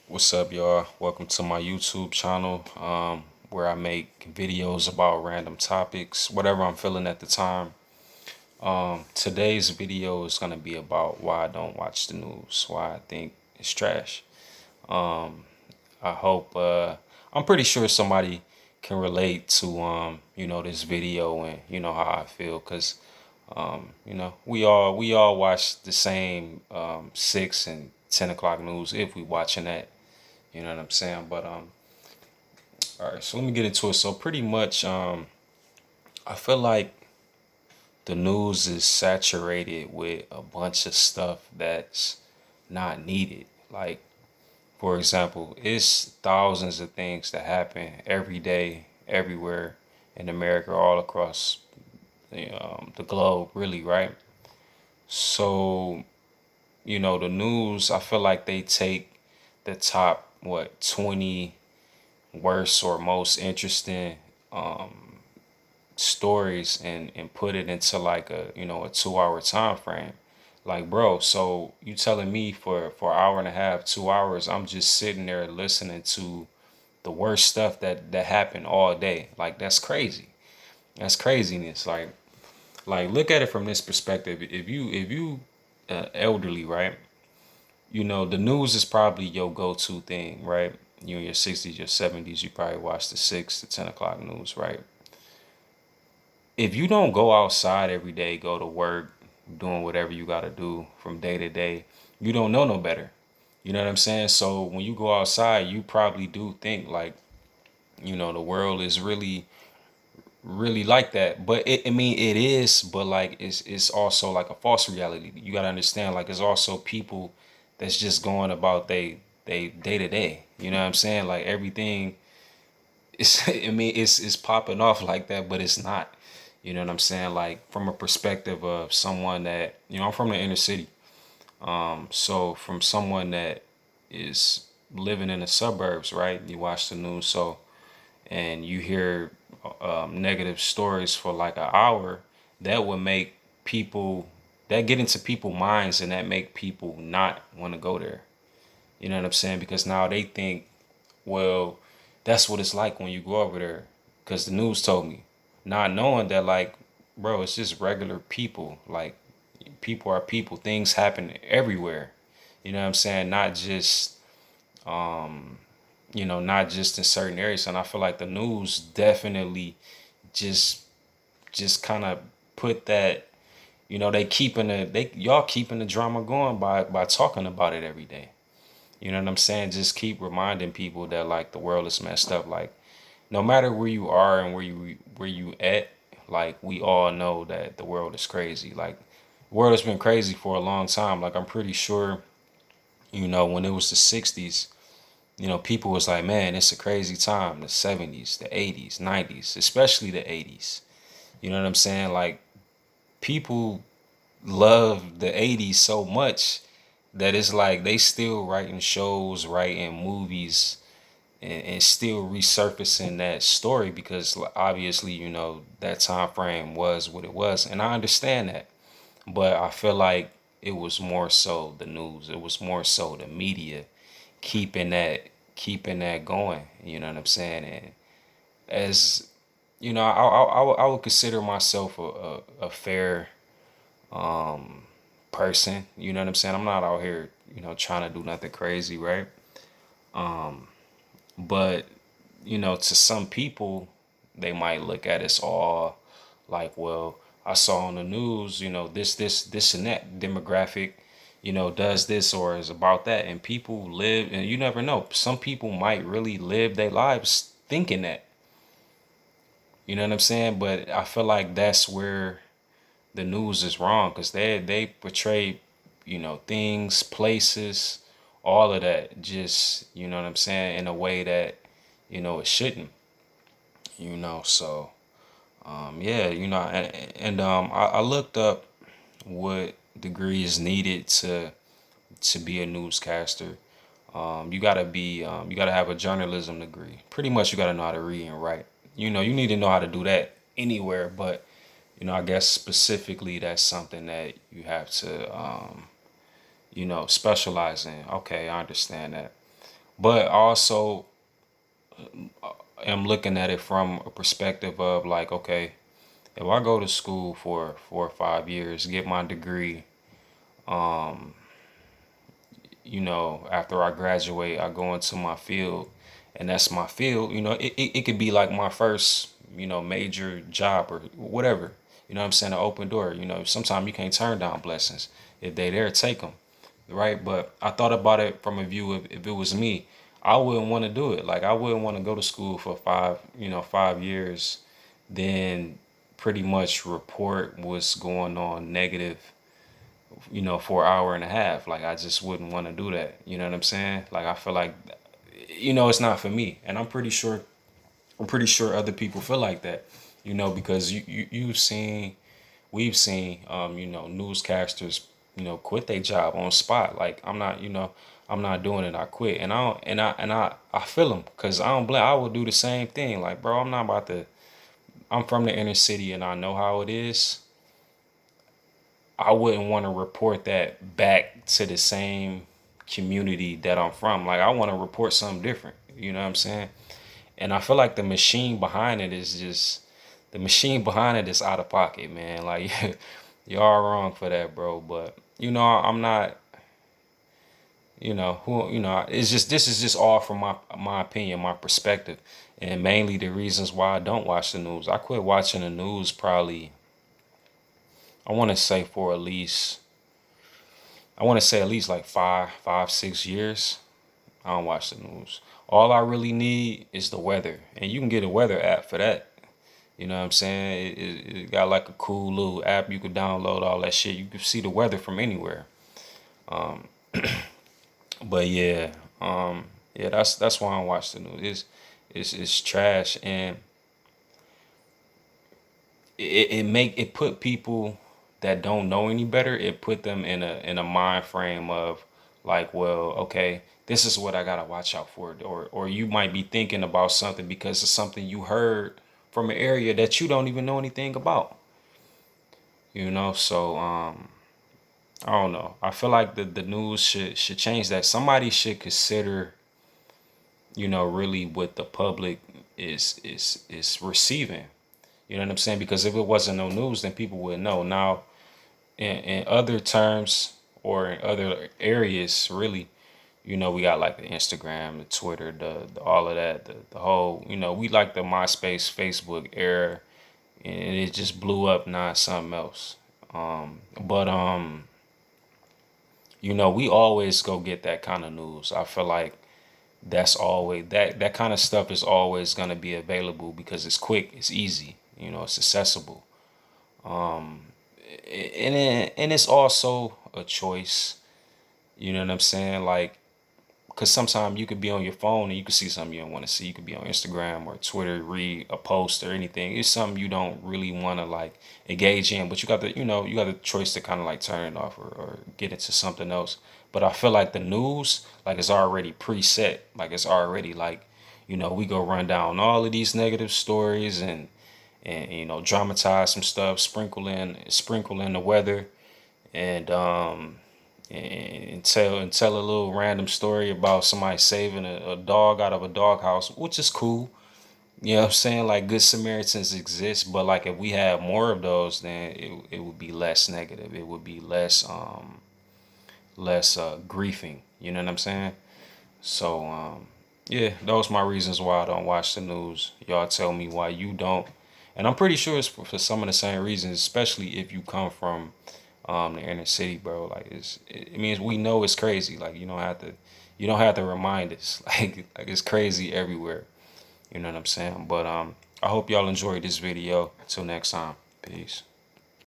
What's up, y'all? Welcome to my YouTube channel, where I make videos about random topics, whatever I'm feeling at the time. Today's video is gonna be about why I don't watch the news, why I think it's trash. I hope I'm pretty sure somebody can relate to this video and how I feel, because we all watch the same 6 and 10 o'clock news if we watching that. You know what I'm saying? But all right, so let me get into it. So pretty much, I feel like the news is saturated with a bunch of stuff that's not needed. Like, for example, it's thousands of things that happen every day, everywhere in America, all across the globe, really, right? So, the news, I feel like they take the top, 20 worst or most interesting stories and put it into like a 2 hour time frame. Like, bro, so you telling me for an hour and a half, 2 hours, I'm just sitting there listening to the worst stuff that happened all day. Like, that's crazy. That's craziness. Like look at it from this perspective. If you elderly, right? The news is probably your go-to thing, right? You in your 60s, your 70s, you probably watch the 6 to 10 o'clock news, right? If you don't go outside every day, go to work, doing whatever you got to do from day to day, you don't know no better. You know what I'm saying? So when you go outside, you probably do think like, the world is really like that. But I mean, it is, but like it's also like a false reality. You got to understand, like, it's also people that's just going about they day to day. You know what I'm saying? Like, everything it's I mean it's popping off like that, but it's not. You know what I'm saying? Like, from a perspective of someone that, I'm from the inner city. So from someone that is living in the suburbs, right? You watch the news, so and you hear negative stories for like an hour, that would make people that get into people's minds, and that make people not want to go there. You know what I'm saying? Because now they think, well, that's what it's like when you go over there. Because the news told me, not knowing that, like, bro, it's just regular people. Like, people are people. Things happen everywhere. You know what I'm saying? Not just in certain areas. And I feel like the news definitely just just kind of put that. They keeping y'all keeping the drama going by talking about it every day. You know what I'm saying? Just keep reminding people that, like, the world is messed up. Like, no matter where you are and where you at, like, we all know that the world is crazy. Like, the world has been crazy for a long time. Like, I'm pretty sure, when it was the 60s, people was like, man, it's a crazy time. The 70s, the 80s, 90s, especially the 80s. You know what I'm saying? Like, people love the 80s so much that it's like they still writing shows, writing movies, and still resurfacing that story, because obviously, that time frame was what it was. And I understand that. But I feel like it was more so the news. It was more so the media keeping that going. You know what I'm saying? And as I would consider myself a fair person. You know what I'm saying? I'm not out here, trying to do nothing crazy, right? But to some people, they might look at us all like, well, I saw on the news, this and that demographic, does this or is about that. And people live, and you never know. Some people might really live their lives thinking that. You know what I'm saying? But I feel like that's where the news is wrong, because they portray, things, places, all of that, just, what I'm saying, in a way that, it shouldn't. So yeah, I looked up what degree is needed to be a newscaster. You gotta have a journalism degree. Pretty much, you gotta know how to read and write. You need to know how to do that anywhere, but I guess specifically that's something that you have to specialize in. Okay, I understand that. But also am looking at it from a perspective of like, okay, if I go to school for 4 or 5 years, get my degree, after I graduate, I go into my field, and that's my field. It could be like my first, major job or whatever. You know what I'm saying? An open door. Sometimes you can't turn down blessings. If they there, take them, right? But I thought about it from a view of if it was me, I wouldn't want to do it. Like I wouldn't want to go to school for 5 years, then pretty much report what's going on negative, for an hour and a half. Like I just wouldn't want to do that. You know what I'm saying? Like I feel like, it's not for me, and I'm pretty sure other people feel like that. Because we've seen, newscasters, quit their job on spot. Like I'm not doing it. I quit, and I don't, and I feel them because I don't blame. I would do the same thing. Like bro, I'm not about to. I'm from the inner city, and I know how it is. I wouldn't want to report that back to the same community that I'm from. Like I want to report something different. You know what I'm saying? And I feel like the machine behind it is out of pocket, man. Like y'all wrong for that, bro. But I'm not. It's just this is just all from my opinion, my perspective, and mainly the reasons why I don't watch the news. I quit watching the news probably. I want to say for at least I want to say at least like 6 years. I don't watch the news. All I really need is the weather, and you can get a weather app for that. You know what I'm saying? It got like a cool little app you could download all that shit. You can see the weather from anywhere. But yeah, yeah, that's why I don't watch the news. It's trash, and it put people that don't know any better. It put them in a mind frame of like, well, okay, this is what I gotta watch out for, or you might be thinking about something because of something you heard from an area that you don't even know anything about. So I don't know. I feel like the news should change that. Somebody should consider, really what the public is receiving. You know what I'm saying? Because if it wasn't no news, then people would know. Now, in other terms or in other areas, really, we got like the Instagram, the Twitter, the all of that, the whole, we like the MySpace, Facebook era, and it just blew up, not something else. But we always go get that kind of news. I feel like that's always that kind of stuff is always gonna be available because it's quick, it's easy, it's accessible. And it's also a choice. You know what I'm saying? Like, because sometimes you could be on your phone and you could see something you don't want to see. You could be on Instagram or Twitter, read a post or anything. It's something you don't really want to like engage in, but you got the choice to kind of like turn it off or get into something else. But I feel like the news, like it's already preset. Like it's already like, we go run down all of these negative stories and dramatize some stuff, sprinkle in the weather, and and tell a little random story about somebody saving a dog out of a doghouse, which is cool. You know what I'm saying? Like good Samaritans exist, but like if we had more of those, then it would be less negative. It would be less griefing. You know what I'm saying? So yeah, those my reasons why I don't watch the news. Y'all tell me why you don't, and I'm pretty sure it's for some of the same reasons, especially if you come from the inner city, bro. Like it means we know it's crazy. Like you don't have to remind us. Like it's crazy everywhere. You know what I'm saying? But I hope y'all enjoyed this video. Until next time, peace.